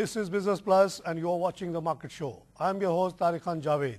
This is Business Plus and you are watching the Market Show. I am your host Tariq Khan Javed.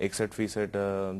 61%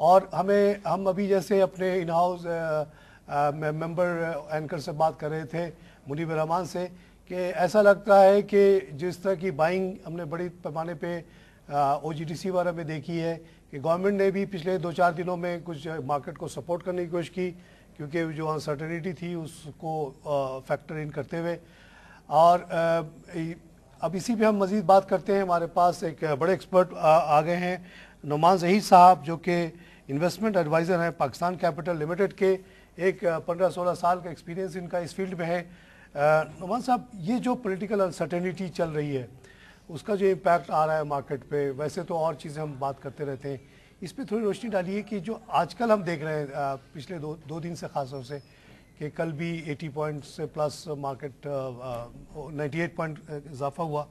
اور ہم ابھی جیسے اپنے in house member anchor سے بات کر رہے تھے منیب الرحمان سے کہ ایسا لگتا ہے کہ جس طرح کی بائنگ ہم نے بڑی پیمانے پہ او جی ٹی سی وغیرہ میں دیکھی ہے کہ گورنمنٹ نے بھی پچھلے 2-4 دنوں میں کچھ مارکیٹ کو سپورٹ کرنے کی کوشش کی کیونکہ جو انسرٹنٹی تھی اس کو فیکٹر ان کرتے ہوئے. اور اب اسی پہ ہم مزید بات کرتے ہیں. ہمارے پاس ایک بڑے ایکسپرٹ آ گئے ہیں, نعمان زہید صاحب, جو کہ انویسٹمنٹ ایڈوائزر ہیں پاکستان کیپٹل لمیٹڈ کے. ایک 15-16 سال کا ایکسپیرینس ان کا اس فیلڈ میں ہے. نعمان صاحب, یہ جو پولیٹیکل انسرٹنٹی چل رہی ہے اس کا جو امپیکٹ آ رہا ہے مارکیٹ پہ, ویسے تو اور چیزیں ہم بات کرتے رہتے ہیں, اس پہ تھوڑی روشنی ڈالیے کہ جو آج کل ہم دیکھ رہے ہیں پچھلے دو دن سے خاص طور سے کہ کل بھی 80 پوائنٹ سے پلس مارکیٹ 98 پوائنٹ اضافہ ہوا,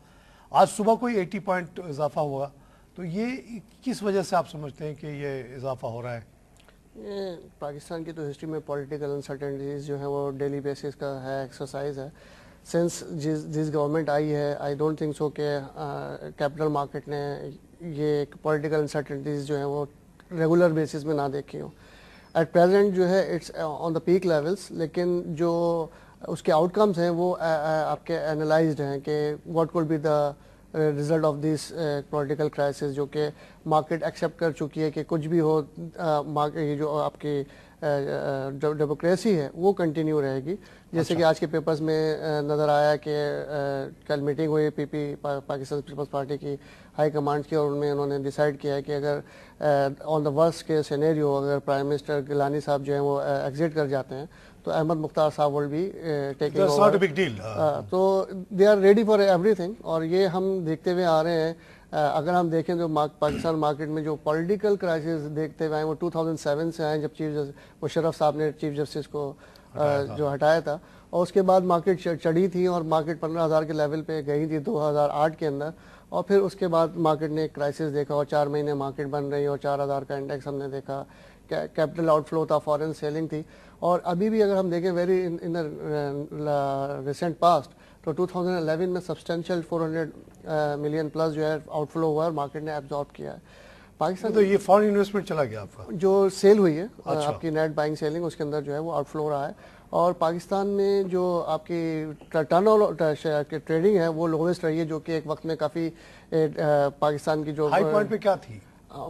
آج صبح کوئی 80 پوائنٹ اضافہ ہوا, تو یہ کس وجہ سے آپ سمجھتے ہیں کہ یہ اضافہ ہو رہا ہے؟ پاکستان کی تو ہسٹری میں پولیٹیکل انسرٹنٹیز جو ہیں وہ ڈیلی بیسس کا ہے, ایکسرسائز ہے. سنس جس گورنمنٹ آئی ہے آئی ڈونٹ تھنک سو کہ کیپٹل مارکیٹ نے یہ ایک پولیٹیکل انسرٹنٹیز جو ہیں وہ ریگولر بیسس میں نہ دیکھی ہوں. ایٹ پریزنٹ جو ہے it's on the peak levels, لیکن جو اس کے آؤٹ کمز ہیں وہ آپ کے انالائزڈ ہیں کہ what could be the result of this political crisis, جو کہ مارکیٹ ایکسیپٹ کر چکی ہے کہ کچھ بھی ہو یہ جو آپ کی ڈیموکریسی ہے وہ کنٹینیو رہے گی. جیسے کہ آج کے پیپرز میں نظر آیا کہ کل میٹنگ ہوئی پاکستان پیپلز پارٹی کی ہائی کمانڈ کی, اور ان میں انہوں نے ڈیسائیڈ کیا ہے کہ اگر آن دا ورسٹ کے سینیریو اگر پرائم منسٹر گیلانی صاحب جو ہیں وہ ایگزٹ کر جاتے ہیں تو احمد مختار صاحب ول بی ٹیکنگ اوور. تو دے آر ریڈی فار ایوری تھنگ, اور یہ ہم دیکھتے ہوئے آ رہے ہیں. اگر ہم دیکھیں تو پاکستان مارکیٹ میں جو پولیٹیکل کرائسس دیکھتے ہوئے آئے وہ 2007 سے آئے, جب چیف مشرف صاحب نے چیف جسٹس کو جو ہٹایا تھا, اور اس کے بعد مارکیٹ چڑھی تھی اور مارکیٹ 15,000 کے لیول پہ گئی تھی 2008 کے اندر, اور پھر اس کے بعد مارکیٹ نے ایک کرائسس دیکھا اور 4 مہینے مارکیٹ بن رہی اور 4,000 کا انڈیکس ہم نے دیکھا. کیپٹل آؤٹ فلو تھا, فورن سیلنگ تھی, اور ابھی بھی اگر ہم دیکھیں ویری ان ریسنٹ پاسٹ تو 2011 میں سبسٹینشیل 400 ملین پلس جو ہے آؤٹ فلو ہوا ہے, مارکیٹ نے ایبزارب کیا ہے. پاکستان تو یہ فارن انویسٹمنٹ چلا گیا آپ کا جو سیل ہوئی ہے آپ کی نیٹ بائنگ سیلنگ, اس کے اندر جو ہے وہ آؤٹ فلو رہا ہے. اور پاکستان میں جو آپ کی ٹرن ٹریڈنگ ہے وہ لوویسٹ رہی ہے, جو کہ ایک وقت میں کافی پاکستان کی جو ہائی پوائنٹ پہ کیا تھی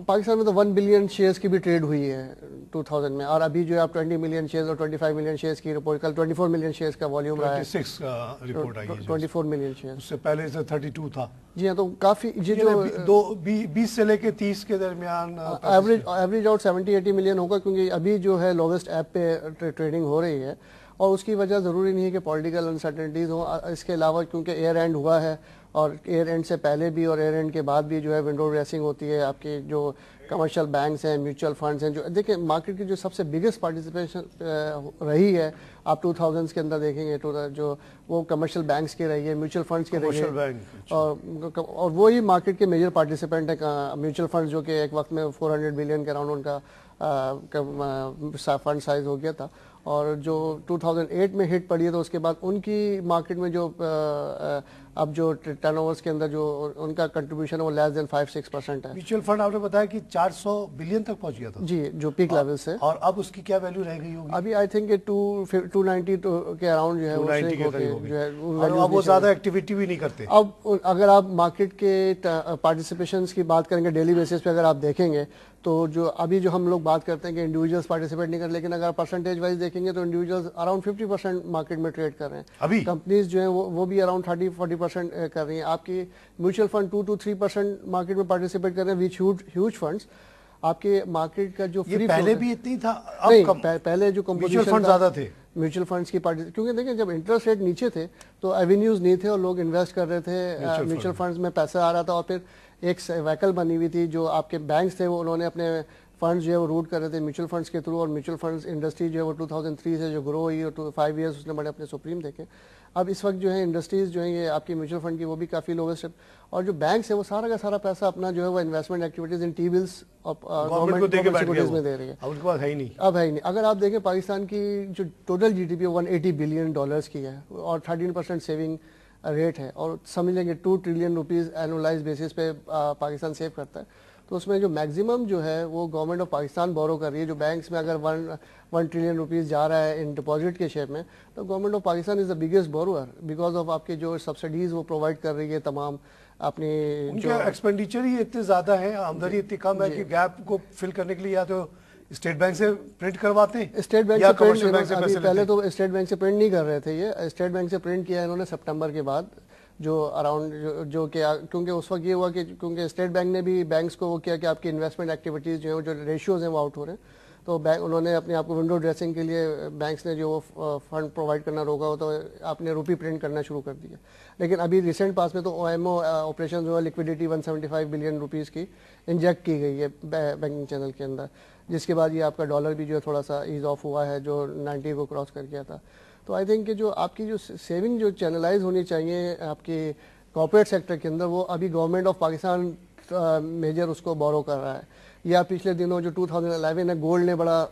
پاکستان میں تو 1 بلین شیئرز کی بھی ٹریڈ ہوئی ہے 2000 میں, اور ابھی جو ہے آپ 20 ملین شیئرز اور 25 ملین شیئرز کی رپورٹ, کل 24 ملین شیئرز کا والیوم رہا ہے. 26 رپورٹ آئی ہے, 24 ملین شیئرز, اس سے پہلے سے 32 تھا. جی ہاں, تو کافی جو 20 سے لے کے 30 کے درمیان ایوریج آؤٹ 70-80 ملین ہوگا, کیونکہ ابھی جو ہے لوویسٹ ایپ پہ ٹریڈنگ ہو رہی ہے. اور اس کی وجہ ضروری نہیں ہے کہ پولیٹیکل انسرٹنٹیز ہوں, اس کے علاوہ کیونکہ ایئر اینڈ ہوا ہے, اور ایئر اینڈ سے پہلے بھی اور ایئر اینڈ کے بعد بھی جو ہے ونڈو ڈریسنگ ہوتی ہے. آپ کی جو کمرشل بینکس ہیں, میوچل فنڈز ہیں, جو دیکھیں مارکیٹ کی جو سب سے بگیسٹ پارٹیسپیشن رہی ہے آپ 2000s کے اندر دیکھیں گے جو وہ کمرشیل بینکس کی رہی ہے, میوچل فنڈز کی رہی ہے, اور وہی مارکیٹ کے میجر پارٹیسپینٹ ہیں میوچل فنڈز, جو کہ ایک وقت میں 400 بلین کے اراؤنڈ ان کا فنڈ سائز ہو گیا تھا. اور جو 2008 میں ہٹ پڑی ہے تو اس کے بعد ان کی مارکیٹ میں جو اب جو ٹرن اوورز کے اندر جو ان کا کنٹریبیوشن ہے وہ لیس دین 5-6% ہے. میوچل فنڈ آپ نے بتایا کہ 400 بلین تک پہنچ گیا تھا, جی, جو پیک لیول سے, اور اب اس کی کیا ویلیو رہ گئی ہوگی؟ ابھی آئی تھنک 290 کے اراؤنڈ جو ہے وہ اب وہ زیادہ ایکٹیویٹی بھی نہیں کرتے. اب اگر آپ مارکیٹ کے پارٹیسپیشنز کی بات کریں گے ڈیلی بیسس پہ, اگر آپ دیکھیں گے تو جو ابھی جو ہم لوگ بات کرتے ہیں کہ انڈیویجولس پارٹیسپیٹ نہیں کر, لیکن اگر پرسنٹیج وائز دیکھیں گے تو انڈیویجولس اراؤنڈ 50% مارکیٹ میں ٹریڈ کر رہے ہیں. ابھی کمپنیز جو ہیں وہ بھی اراؤنڈ 30-40% کر رہی ہیں. آپ کی میوچل فنڈ 2-3% مارکیٹ میں پارٹیسپیٹ کر رہے ہیں, وچ ہیوج فنڈس. آپ کے مارکیٹ کا جو پہلے بھی اتنی تھا, پہلے جو میوچل فنڈ زیادہ تھے میوچل فنڈس کی پارٹی, کیونکہ دیکھیں جب انٹرسٹ ریٹ نیچے تھے تو ایونیوز نہیں تھے اور لوگ انویسٹ کر رہے تھے, میوچل فنڈز میں پیسہ آ رہا تھا. اور پھر ایک ویکل بنی ہوئی تھی جو آپ کے بینکس تھے, وہ انہوں نے اپنے فنڈز جو ہے وہ روٹ کر رہے تھے میوچل فنڈز کے تھرو, اور میوچل فنڈز انڈسٹری جو ہے وہ 2003 سے جو گرو ہوئی اور 5 ایئرس اس نے بڑے اپنے سپریم دیکھے. اب اس وقت جو ہے انڈسٹریز جو ہیں یہ آپ کی میوچل فنڈ کی وہ بھی کافی لوویسٹ ہے, اور جو بینکس ہے وہ سارا کا سارا پیسہ اپنا جو ہے وہ انویسٹمنٹ ایکٹیویٹیز ان ٹی بلز اور گورنمنٹ سیکورٹیز میں دے رہی ہے. اب ہے ہی نہیں. اگر آپ دیکھیں پاکستان کی جو total G D P 180 billion dollars کی ہے, اور 13% سیونگ ریٹ ہے, اور سمجھ لیں گے 2 ٹریلین روپیز اینولائز بیسس پہ پاکستان سیو کرتا ہے. تو اس میں جو میکزیمم جو ہے وہ گورنمنٹ آف پاکستان بورو کر رہی ہے. جو بینکس میں اگر 1 ٹریلین روپیز جا رہا ہے ان ڈپازٹ کے شیپ میں, تو government of Pakistan is the biggest borrower because of آپ کے جو سبسڈیز وہ پرووائڈ کر رہی ہے تمام اپنی جو ایکسپینڈیچر ہی اتنے زیادہ ہیں, آمدنی اتنی کم ہے کہ گیپ کو فل کرنے کے لیے یا تو اسٹیٹ بینک سے پرنٹ کرواتے ہیں, اسٹیٹ بینک سے پرنٹ, پہلے تو اسٹیٹ بینک سے پرنٹ نہیں کر رہے تھے, یہ اسٹیٹ بینک سے پرنٹ کیا انہوں نے سپٹمبر کے بعد, جو اراؤنڈ جو کہ کیونکہ اس وقت یہ ہوا کہ کیونکہ اسٹیٹ بینک نے بھی بینکس کو وہ کیا کہ آپ کی انویسٹمنٹ ایکٹیویٹیز جو ہیں جو ریشیوز ہیں وہ آؤٹ ہو رہے ہیں, تو انہوں نے اپنے آپ کو ونڈو ڈریسنگ کے لیے بینکس نے جو وہ فنڈ پرووائڈ کرنا روکا ہو تو آپ نے روپی پرنٹ کرنا شروع کر دیا. لیکن ابھی ریسنٹ پاس میں تو او ایم او آپریشن جو ہے لکوڈیٹی 175 بلین روپیز کی انجیکٹ کی گئی ہے بینکنگ چینل کے اندر, جس کے بعد یہ آپ کا ڈالر بھی جو ہے تھوڑا سا ایز آف ہوا ہے جو 90 کو کراس کر گیا تھا. تو آئی تھنک کہ جو آپ کی جو سیونگ جو چینلائز ہونی چاہیے آپ کی کارپوریٹ سیکٹر کے اندر, وہ ابھی گورنمنٹ آف پاکستان میجر اس کو بورو کر رہا ہے. یا پچھلے دنوں جو 2011 ہے گولڈ نے بڑا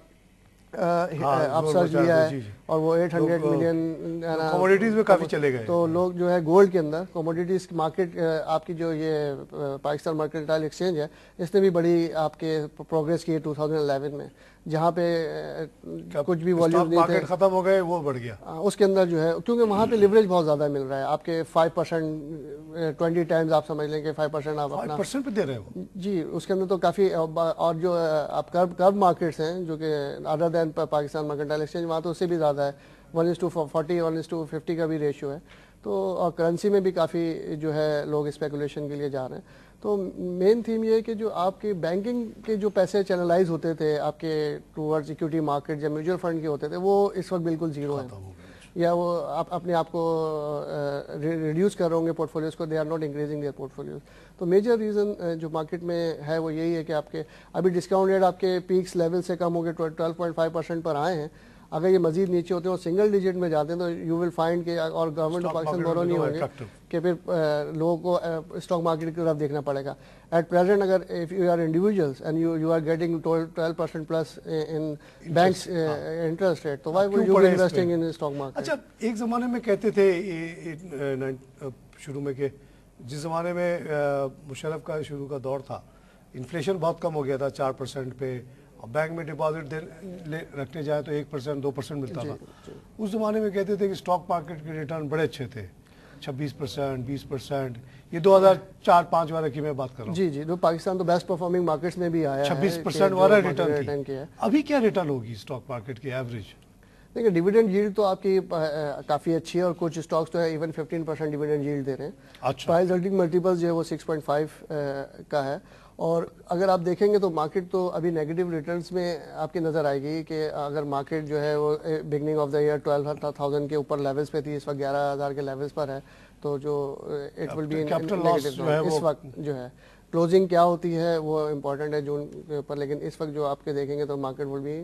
افسرج لیا ہے اور وہ 800 ملین کموڈیٹیز میں کافی چلے گئے, تو لوگ جو ہے گولڈ کے اندر کموڈیٹیز مارکیٹ آپ کی جو یہ پاکستان مرکنٹائل ایکسچینج ہے اس نے بھی بڑی آپ کے پروگریس کی ہے 2011 میں, جہاں پہ کچھ بھی والیوم نہیں تھے, ختم ہو گئے, وہ بڑھ گیا اس کے اندر جو ہے کیونکہ وہاں پہ لیوریج بہت زیادہ مل رہا ہے آپ کے 5% 20 ٹائمز آپ سمجھ لیں کہ 5% آپ اپنا 5% پہ دے رہے ہو جی, اس کے اندر تو کافی, اور جو آپ کرب مارکیٹس ہیں جو کہ ادر دین پاکستان مرکنٹائل ایکسچینج وہاں تو اس سے بھی زیادہ ہے 1:40 1:50 کا بھی ریشیو ہے. تو اور کرنسی میں بھی کافی جو ہے لوگ اسپیکولیشن کے لیے جا رہے ہیں. تو مین تھیم یہ ہے کہ جو آپ کے بینکنگ کے جو پیسے چینلائز ہوتے تھے آپ کے ٹوورڈز ایکوٹی مارکیٹ یا میوچل فنڈ کے ہوتے تھے وہ اس وقت بالکل زیرو ہیں, یا وہ آپ اپنے آپ کو ریڈیوس کر رہے ہوں گے پورٹ فولیوز کو, they are not increasing their portfolios. تو میجر ریزن جو مارکیٹ میں ہے وہ یہی ہے کہ آپ کے ابھی ڈسکاؤنٹ ریٹ آپ کے پیکس لیول سے کم ہو کے 12.5% پر آئے ہیں. اگر یہ مزید نیچے ہوتے ہیں اور سنگل ڈیجٹ میں جاتے ہیں تو یو ول فائنڈ کہ اور گورنمنٹ آف پاکستان بورو نہیں ہوں گے کہ پھر لوگوں کو اسٹاک مارکیٹ کی طرف دیکھنا پڑے گا. ایٹ پریزنٹ اگر if you are individuals and you are getting 12% plus in banks interest rate, تو why would you be investing in stock market? اچھا, ایک زمانے میں کہتے تھے شروع میں کہ جس زمانے میں مشرف کا شروع کا دور تھا انفلیشن بہت کم ہو گیا تھا 4% پہ, اور بینک میں ڈپازٹ رکھنے جائیں تو 1% 2% ملتا تھا. اس زمانے میں کہتے تھے کہ اسٹاک مارکیٹ کے ریٹرن بڑے اچھے تھے 26% 20%, یہ 2004-05 والے کی میں بات کر رہا ہوں. جی جی, تو پاکستان تو بیسٹ پرفارمنگ مارکیٹس میں بھی آیا ہے, 26% والا ریٹرن تھی. ابھی کیا ریٹرن ہوگی اسٹاک مارکیٹ کی ایوریج؟ دیکھیں ڈیویڈنڈ ییلڈ تو آپ کی کافی اچھی ہے اور کچھ اسٹاکس تو ہے ایون 15% ڈیویڈنڈ ییلڈ دے رہے ہیں. پرائز ارننگ ملٹیپل جو ہے وہ 6.5 کا ہے. اور اگر آپ دیکھیں گے تو مارکیٹ تو ابھی نیگیٹو ریٹرنز میں آپ کی نظر آئے گی کہ اگر مارکیٹ جو ہے وہ بگننگ آف دا ایئر 12,000 کے اوپر لیولز پہ تھی, اس وقت 11,000 کے لیولز پر ہے, تو جو اٹ ول بی نیگیٹو اس وقت جو ہے کلوزنگ کیا ہوتی ہے وہ امپورٹنٹ ہے جون کے اوپر. لیکن اس وقت جو آپ کے دیکھیں گے تو market will be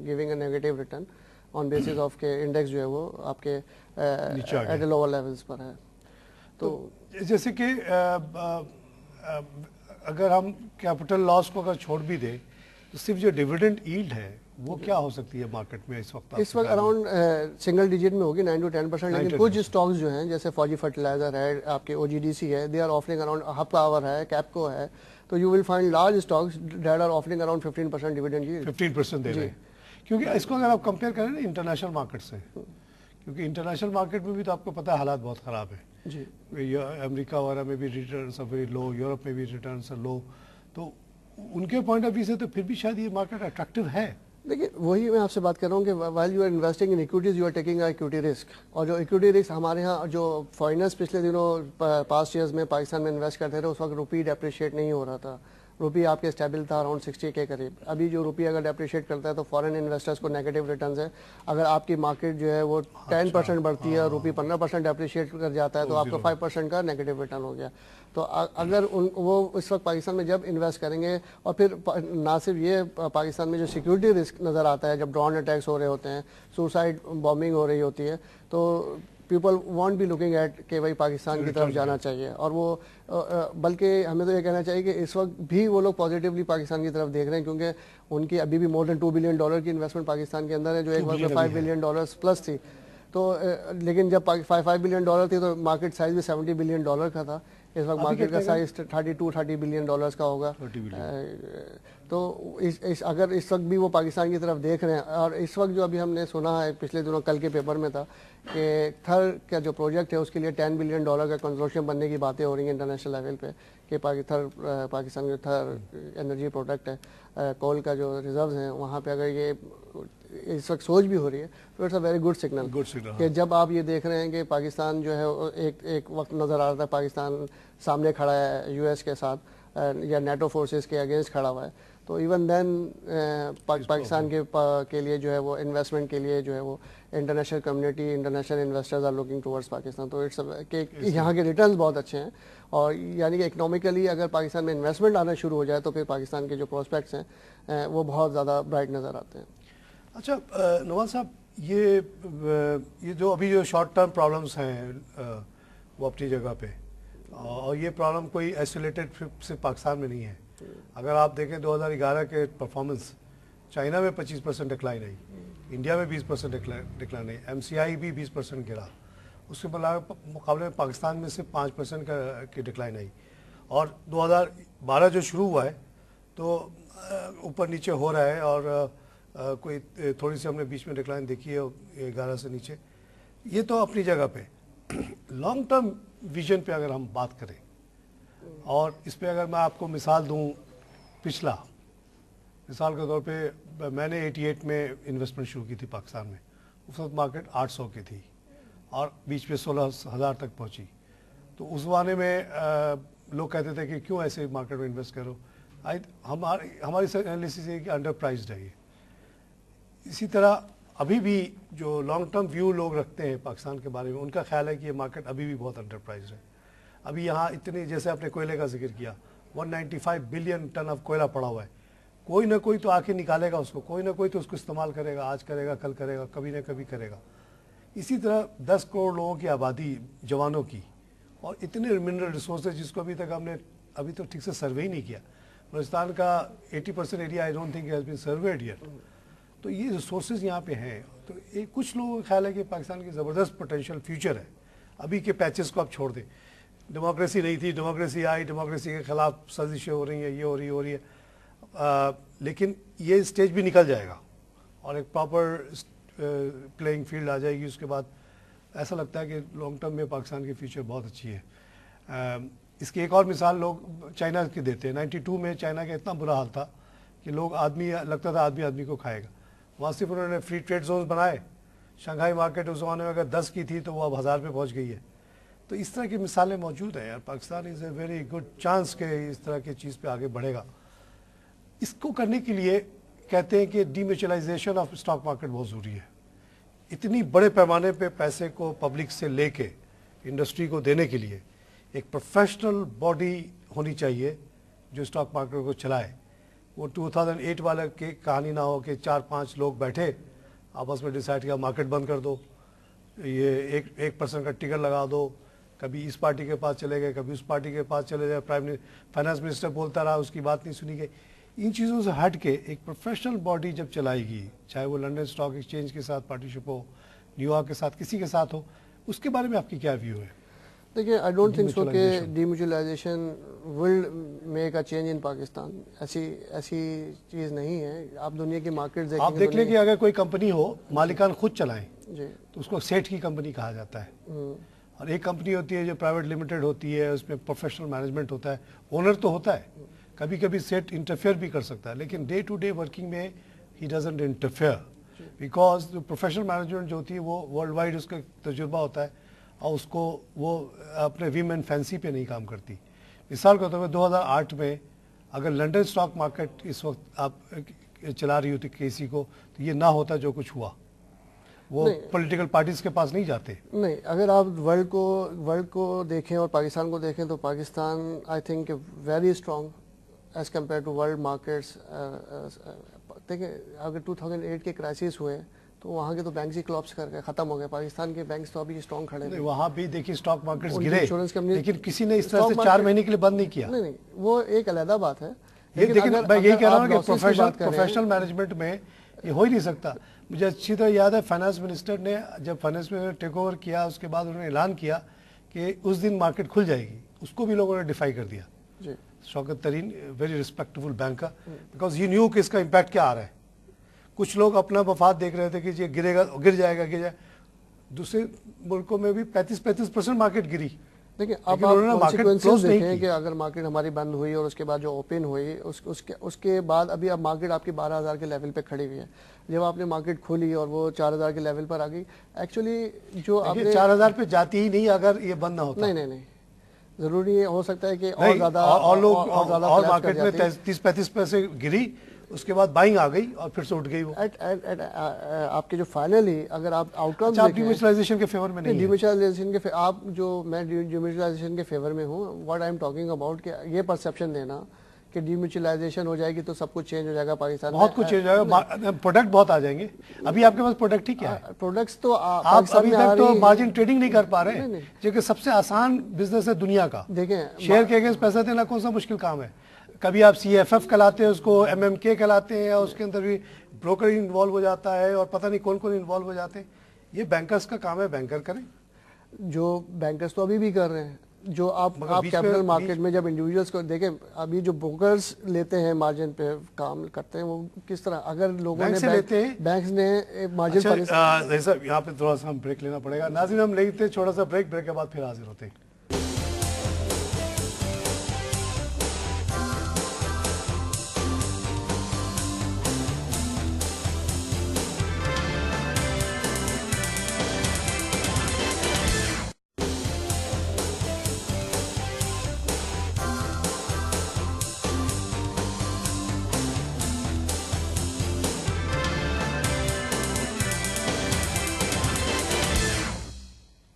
giving a negative return on basis of کے انڈیکس جو ہے وہ آپ کے ایٹ لوور لیولز پر ہے. تو جیسے کہ اگر ہم کیپٹل لاس کو اگر چھوڑ بھی دیں تو صرف جو ڈیویڈنڈ ایلڈ ہے وہ کیا ہو سکتی ہے مارکیٹ میں اس وقت؟ اس وقت اراؤنڈ سنگل ڈیجٹ میں ہوگی 9 to 10%. لیکن کچھ اسٹاکس جو ہیں جیسے فوجی فرٹیلائزر ہے, آپ کے او جی ڈی سی ہے, they are offering around Hub Power ہے, کیپکو ہے, تو you will find large stocks that are offering around 15% dividend yield. 15% دے رہے ہیں. کیونکہ اس کو اگر آپ کمپیئر کریں نا انٹرنیشنل مارکیٹ سے, کیونکہ انٹرنیشنل مارکیٹ میں بھی تو آپ کو پتہ ہے حالات بہت خراب ہیں جی, امریکہ وغیرہ میں بھی ریٹرنس ویری لو, یورپ میں بھی ریٹرنس لو, تو ان کے پوائنٹ آف ویو سے تو پھر بھی شاید یہ مارکیٹ اٹریکٹیو ہے. دیکھیے وہی میں آپ سے بات کر رہا ہوں کہ while you are investing in equities you are taking equity risk, اور جو ایکویٹی رسک ہمارے ہاں جو فارینرز پچھلے دنوں پاسٹ ایئرز میں پاکستان میں انویسٹ کرتے تھے اس وقت روپی ڈیپریشیٹ نہیں ہو رہا تھا, روپی آپ کے اسٹیبل تھا اراؤنڈ 60 کے قریب. ابھی جو روپی اگر ڈیپریشیٹ کرتا ہے تو فارن انویسٹرز کو نیگیٹو ریٹرنز ہے. اگر آپ کی مارکیٹ جو ہے وہ 10% بڑھتی ہے, روپی 15% ڈیپریشیٹ کر جاتا ہے تو آپ کو 5% کا نیگیٹو ریٹرن ہو گیا. تو اگر وہ اس وقت پاکستان میں جب انویسٹ کریں گے, اور پھر نہ صرف یہ پاکستان میں جو سیکیورٹی رسک نظر آتا ہے جب ڈرون اٹیکس ہو رہے ہوتے ہیں, سوسائڈ بامبنگ ہو رہی ہوتی ہے, تو people want be looking at کہ بھائی پاکستان کی طرف جانا چاہیے. اور وہ بلکہ ہمیں تو یہ کہنا چاہیے کہ اس وقت بھی وہ لوگ پازیٹیولی پاکستان کی طرف دیکھ رہے ہیں, کیونکہ ان کی ابھی بھی مور دین $2 بلین کی انویسٹمنٹ پاکستان کے اندر ہے, جو ایک وقت میں $5 بلین پلس تھی. تو لیکن جب $5 بلین تھی تو مارکیٹ سائز بھی $70 بلین کا تھا. اس وقت مارکیٹ کا سائز 32-30 بلین ڈالرز کا ہوگا. تو اگر اس وقت بھی وہ پاکستان کی طرف دیکھ رہے ہیں, اور اس وقت جو ابھی ہم نے سنا ہے پچھلے دنوں کل کے پیپر میں تھا کہ تھر کا جو پروجیکٹ ہے اس کے لیے $10 بلین کا کنسورشیم بننے کی باتیں ہو رہی ہیں انٹرنیشنل لیول پہ, کہ پاکستان جو تھر انرجی پروڈکٹ ہے, کول کا جو ریزروز ہیں وہاں پہ اگر یہ اس وقت سوچ بھی ہو رہی ہے تو it's a very good signal کہ جب آپ یہ دیکھ رہے ہیں کہ پاکستان جو ہے ایک وقت نظر آ رہا تھا پاکستان سامنے کھڑا ہے یو ایس کے ساتھ یا نیٹو فورسز کے اگینسٹ کھڑا ہوا ہے, تو ایون دین پاکستان کے لیے جو ہے وہ انویسٹمنٹ کے لیے جو ہے وہ international community, international investors are looking towards Pakistan. تو اٹس کہ یہاں کے ریٹرنز بہت اچھے ہیں, اور یعنی کہ اکنامکلی اگر پاکستان میں انویسٹمنٹ آنا شروع ہو جائے تو پھر پاکستان کے جو پروسپیکٹس ہیں وہ بہت زیادہ برائٹ نظر آتے ہیں. اچھا نواز صاحب, یہ جو ابھی جو شارٹ ٹرم پرابلمس ہیں وہ اپنی جگہ پہ, اور یہ پرابلم کوئی ایسولیٹڈ صرف پاکستان میں نہیں ہے. اگر آپ دیکھیں 2011 کے پرفارمنس, چائنا میں 25% ڈکلائن آئی, انڈیا میں 20% ڈکلائن آئی, MCI بھی 20% گرا, اس کے مقابلے میں پاکستان میں صرف 5% کی ڈکلائن آئی. اور 2012 جو شروع ہوا ہے تو اوپر نیچے ہو رہا ہے, اور کوئی تھوڑی سی ہم نے بیچ میں ڈکلائن دیکھی ہے 11 سے نیچے. یہ تو اپنی جگہ پہ. لانگ ٹرم ویژن پہ اگر ہم بات کریں, اور اس پہ اگر میں آپ کو مثال دوں, پچھلا مثال کے طور پہ میں نے 88 میں انویسٹمنٹ شروع کی تھی پاکستان میں, اس وقت مارکیٹ 800 کی تھی اور بیچ میں 16,000 تک پہنچی. تو اس زمانے میں لوگ کہتے تھے کہ کیوں ایسے مارکیٹ میں انویسٹ کرو, ہماری انالیسس ہے کہ انڈر پرائزڈ ہے یہ. اسی طرح ابھی بھی جو لانگ ٹرم ویو لوگ رکھتے ہیں پاکستان کے بارے میں, ان کا خیال ہے کہ یہ مارکیٹ ابھی بھی بہت انڈر پرائزڈ ہے. ابھی یہاں اتنی, جیسے آپ نے کوئلے کا ذکر کیا, 195 بلین ٹن آف کوئلہ پڑا ہوا ہے, کوئی نہ کوئی تو آ کے نکالے گا اس کو, کوئی نہ کوئی تو اس کو استعمال کرے گا, آج کرے گا, کل کرے گا, کبھی نہ کبھی کرے گا. اسی طرح 10 کروڑ لوگوں کی آبادی, جوانوں کی, اور اتنے منرل ریسورسز جس کو ابھی تک ہم نے ابھی تو ٹھیک سے سروے ہی نہیں کیا. بلوچستان کا 80% area I don't think has been surveyed yet. تو یہ ریسورسز یہاں پہ ہیں. تو کچھ لوگوں کا خیال ہے کہ پاکستان کی زبردست پوٹینشیل فیوچر ہے. ابھی کے پیچز کو آپ چھوڑ دیں, ڈیموکریسی نہیں تھی, ڈیموکریسی آئی, ڈیموکریسی کے خلاف سازشیں ہو رہی ہیں, یہ ہو رہی ہے, لیکن یہ اسٹیج بھی نکل جائے گا اور ایک پراپر پلینگ فیلڈ آ جائے گی. اس کے بعد ایسا لگتا ہے کہ لانگ ٹرم میں پاکستان کی فیوچر بہت اچھی ہے. اس کی ایک اور مثال لوگ چائنا کی دیتے ہیں. 92 میں چائنا کا اتنا برا حال تھا کہ لوگ لگتا تھا آدمی کو کھائے گا. وہاں صرف انہوں نے فری ٹریڈ زونز بنائے. شنگھائی مارکیٹ اس زمانے میں اگر 10 کی تھی تو وہ اب 1000 پہ پہنچ گئی ہے. تو اس طرح کی مثالیں موجود ہیں. پاکستان از اے ویری گڈ چانس کہ اس طرح کی چیز پہ آگے بڑھے گا. اس کو کرنے کے لیے کہتے ہیں کہ ڈی میوچلائزیشن آف اسٹاک مارکیٹ بہت ضروری ہے. اتنی بڑے پیمانے پہ پیسے کو پبلک سے لے کے انڈسٹری کو دینے کے لیے ایک پروفیشنل باڈی ہونی چاہیے جو اسٹاک مارکیٹ کو چلائے. وہ 2008 والا کی کہانی نہ ہو کہ 4-5 لوگ بیٹھے آپس میں ڈیسائیڈ کیا مارکیٹ بند کر دو, یہ 1% کا ٹکٹ لگا دو, کبھی اس پارٹی کے پاس چلے گئے, کبھی اس پارٹی کے پاس چلے گئے, فائنانس منسٹر بولتا رہا, اس کی بات نہیں سنی گئی. ان چیزوں سے ہٹ کے ایک پروفیشنل باڈی جب چلائے گی, چاہے وہ لنڈن اسٹاک ایکسچینج کے ساتھ پارٹنرشپ ہو, نیو یارک کے ساتھ, کسی کے ساتھ ہو, اس کے بارے میں آپ کی کیا ویو ہے؟ دیکھیے, آئی ڈونٹ تھنک سو کہ demutualization will make a change in Pakistan. ایسی چیز نہیں ہے. آپ دنیا کی مارکیٹ آپ دیکھ لیں کہ اگر کوئی کمپنی ہو, مالکان خود چلائیں تو اس کو سیٹ کی کمپنی کہا جاتا ہے. اور ایک کمپنی ہوتی ہے جو پرائیویٹ لمیٹڈ ہوتی ہے, اس میں پروفیشنل مینجمنٹ ہوتا ہے, اونر تو ہوتا ہے, کبھی کبھی سیٹ انٹرفیئر بھی کر سکتا ہے, لیکن ڈے ٹو ڈے ورکنگ میں ہی ڈزنٹ انٹرفیئر, بیکاز جو پروفیشنل مینجمنٹ جو ہوتی ہے وہ ورلڈ وائڈ اس کا تجربہ ہوتا ہے, اور اس کو وہ اپنے ویم اینڈ فینسی پہ نہیں کام کرتی. مثال کے طور پہ 2008 میں اگر لنڈن اسٹاک مارکیٹ اس وقت آپ چلا رہی ہوتی کسی کو, تو یہ نہ ہوتا جو کچھ ہوا. وہ پولیٹیکل پارٹیز کے پاس نہیں جاتے. نہیں, اگر آپ ورلڈ کو دیکھیں اور پاکستان کو دیکھیں تو Pakistan I think very strong as compare to world markets. دیکھیں, اگر 2008 کے کرائسس ہوئے تو وہاں کے تو بینکس ہی کلاپس کر کے ختم ہو گئے. پاکستان کے بینکس تو ابھی اسٹرانگ کھڑے ہیں. وہاں بھی دیکھیے اسٹاک مارکیٹس گرے, لیکن کسی نے اس طرح سے 4 مہینے کے لیے بند نہیں کیا. نہیں, وہ ایک علیحدہ بات ہے. لیکن میں یہی کہہ رہا ہوں کہ پروفیشنل مینجمنٹ میں یہ ہو ہی نہیں سکتا. مجھے اچھی طرح یاد ہے فائنانس منسٹر نے جب فائنانس منسٹر ٹیک اوور کیا, اس کے بعد انہوں نے اعلان کیا کہ اس دن مارکیٹ کھل جائے گی, اس کو بھی لوگوں نے ڈیفائی کر دیا. جی شوکت ترین ویری ریسپیکٹفل بینکر, بیکاز یہ نیو کہ اس کا امپیکٹ کیا آ رہا ہے. کچھ لوگ اپنا مفاد دیکھ رہے تھے کہ یہ گرے گا, گر جائے گا, دوسرے ملکوں میں بھی 35% مارکیٹ گری. دیکھیں اب آپ کانسیکوینسز دیکھیں کہ اگر مارکیٹ ہماری بند ہوئی اور اس کے بعد جو اوپن ہوئی اس کے بعد ابھی اب مارکیٹ آپ کی 12,000 کے لیول پہ کھڑی ہوئی ہے. جب آپ نے مارکیٹ کھولی اور وہ 4,000 کے لیول پر آ گئی, ایکچولی جو آپ نے 4,000 پہ جاتی ہی نہیں اگر یہ بند نہ ہوتا. نہیں ضروری ہو سکتا ہے کہ اور زیادہ اور مارکیٹ میں 30-35 پیسے گری, اس کے بعد بائنگ آ گئی اور پھر سے اٹھ گئی وہ. آپ کے جو فائنلی اگر آپ آؤٹ کم آپ ڈیمیوچلائزیشن کے فیور میں نہیں, ڈیمیوچلائزیشن کے آپ جو میں ڈیمیوچلائزیشن کے فیور میں ہوں. What I am talking about کہ یہ پرسپشن دینا کہ ڈیمیوچلائزیشن ہو جائے گی تو سب کچھ چینج ہو جائے گا پاکستان میں. بہت کچھ چینج ہو جائے گا, پروڈکٹ بہت آ جائیں گے. ابھی آپ کے پاس پروڈکٹ ہی کیا ہے؟ پروڈکٹس تو آپ ابھی تک تو مارجن ٹریڈنگ نہیں کر پا رہے ہیں, جو کہ سب سے آسان بزنس ہے دنیا کا. دیکھیں شیئر کے اگینسٹ پیسہ دینا کون سا مشکل کام ہے. کبھی آپ CFF کہلاتے ہیں, اس کو MMK کہلاتے ہیں, اور اس کے اندر بھی بروکر انوالو ہو جاتا ہے اور پتہ نہیں کون کون انوالو ہو جاتے ہیں. یہ بینکرز کا کام ہے, بینکر کریں. جو بینکرز تو ابھی بھی کر رہے ہیں. جو آپ کیپٹل مارکیٹ میں جب انڈیویجولس کو دیکھیں, ابھی جو بروکرز لیتے ہیں مارجن پہ کام کرتے ہیں, وہ کس طرح اگر لوگوں نے بینکس نے مارجن پر یہاں پہ تھوڑا سا ہم بریک لینا پڑے گا. ناظرین ہم لیتے ہیں چھوٹا سا بریک کے بعد پھر حاضر ہوتے ہیں.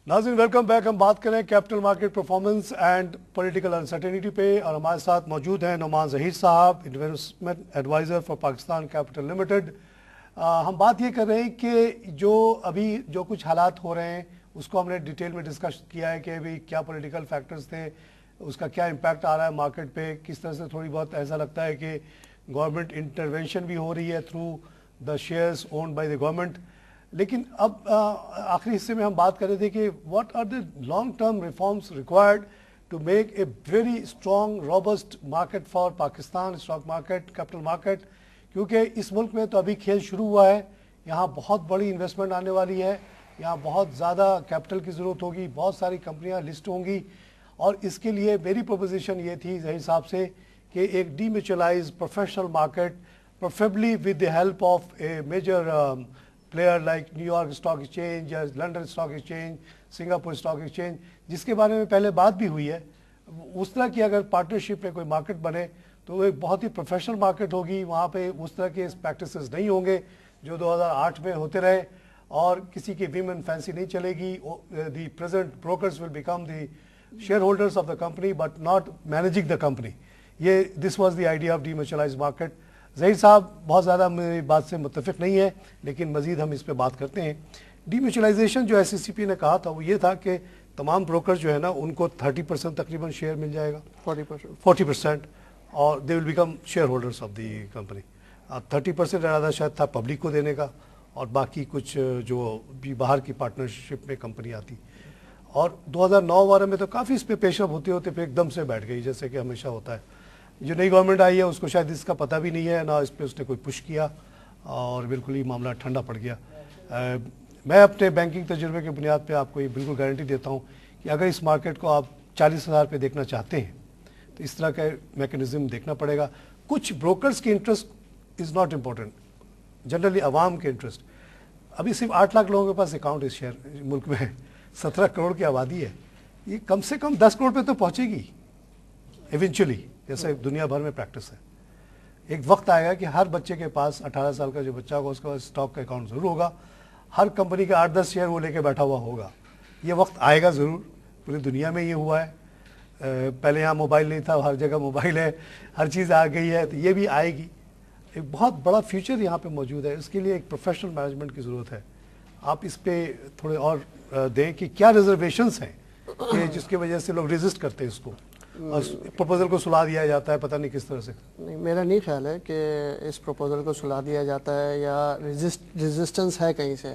ناظرین ویلکم بیک. ہم بات کریں capital market performance and political uncertainty پہ, اور ہمارے ساتھ موجود ہیں Nauman Zaheer sahib, investment advisor for Pakistan Capital Limited. ہم بات یہ کر رہے ہیں کہ جو ابھی جو کچھ حالات ہو رہے ہیں اس کو ہم نے ڈیٹیل میں ڈسکس کیا ہے کہ ابھی کیا پولیٹیکل فیکٹرز تھے, اس کا کیا امپیکٹ آ رہا ہے مارکیٹ پہ, کس طرح سے تھوڑی بہت ایسا لگتا ہے کہ گورنمنٹ انٹرونشن بھی ہو رہی ہے through the shares owned by the government. لیکن اب آخری حصے میں ہم بات کر رہے تھے کہ what are the long term reforms required to make a very strong robust market for Pakistan stock market, capital market. کیونکہ اس ملک میں تو ابھی کھیل شروع ہوا ہے, یہاں بہت بڑی انویسٹمنٹ آنے والی ہے, یہاں بہت زیادہ کیپٹل کی ضرورت ہوگی, بہت ساری کمپنیاں لسٹ ہوں گی. اور اس کے لیے میری پروپوزیشن یہ تھی ظہیر صاحب سے کہ ایک demutualized professional market, preferably with the help of a major player like New York stock exchange یا London stock exchange, Singapore stock exchange, جس کے بارے میں پہلے بات بھی ہوئی ہے. اس طرح کی اگر پارٹنرشپ میں کوئی مارکیٹ بنے تو وہ ایک بہت ہی پروفیشنل مارکیٹ ہوگی. وہاں پہ اس طرح کے پریکٹسز نہیں ہوں گے جو 2008 میں ہوتے رہے, اور کسی کی ویمن فینسی نہیں چلے گی. The present brokers will become the shareholders of the company but not managing the company. یہ this was the idea of demutualise market. Zaheer صاحب بہت زیادہ میری بات سے متفق نہیں ہے, لیکن مزید ہم اس پہ بات کرتے ہیں. ڈی میوچلائزیشن جو SCCP نے کہا تھا وہ یہ تھا کہ تمام بروکر جو ہے نا ان کو 30% تقریباً شیئر مل جائے گا, 40%, اور they will become shareholders of the company. 30% ارادہ شاید تھا پبلک کو دینے کا, اور باقی کچھ جو بھی باہر کی پارٹنرشپ میں کمپنی آتی. اور 2009 وغیرہ میں تو کافی اس پہ پیش رفت ہوتے ہوتے پھر ایک دم سے بیٹھ گئی, جیسے کہ ہمیشہ ہوتا ہے. جو نئی گورنمنٹ آئی ہے اس کو شاید اس کا پتہ بھی نہیں ہے, نہ اس پہ اس نے کوئی پش کیا, اور بالکل ہی معاملہ ٹھنڈا پڑ گیا. میں اپنے بینکنگ تجربے کے بنیاد پہ آپ کو یہ بالکل گارنٹی دیتا ہوں کہ اگر اس مارکیٹ کو آپ 40,000 پہ دیکھنا چاہتے ہیں تو اس طرح کا میکینزم دیکھنا پڑے گا. کچھ بروکرز کی interest is not important, generally عوام کے انٹرسٹ. ابھی صرف 8 لاکھ لوگوں کے پاس اکاؤنٹ اس شہر ملک میں ہے, 17 کروڑ کی آبادی ہے, یہ کم سے کم 10 کروڑ پہ تو پہنچے گی ایونچولی, جیسے دنیا بھر میں پریکٹس ہے. ایک وقت آئے گا کہ ہر بچے کے پاس 18 سال کا جو بچہ ہوگا اس کے پاس اسٹاک کا اکاؤنٹ ضرور ہوگا, ہر کمپنی کے 8-10 شیئر وہ لے کے بیٹھا ہوا ہوگا. یہ وقت آئے گا ضرور, پوری دنیا میں یہ ہوا ہے. پہلے یہاں موبائل نہیں تھا, ہر جگہ موبائل ہے, ہر چیز آ گئی ہے, تو یہ بھی آئے گی. ایک بہت بڑا فیوچر یہاں پہ موجود ہے, اس کے لیے ایک پروفیشنل مینجمنٹ کی ضرورت ہے. آپ اس پہ تھوڑے اور دیں کہ کیا ریزرویشنس ہیں کہ جس کی وجہ سے لوگ ریزسٹ کرتے ہیں اس کو, اور پروپوزل کو سلا دیا جاتا ہے پتہ نہیں کس طرح سے. نہیں, میرا نہیں خیال ہے کہ اس پروپوزل کو سلا دیا جاتا ہے یا ریزسٹنس ہے کہیں سے.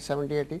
70-80.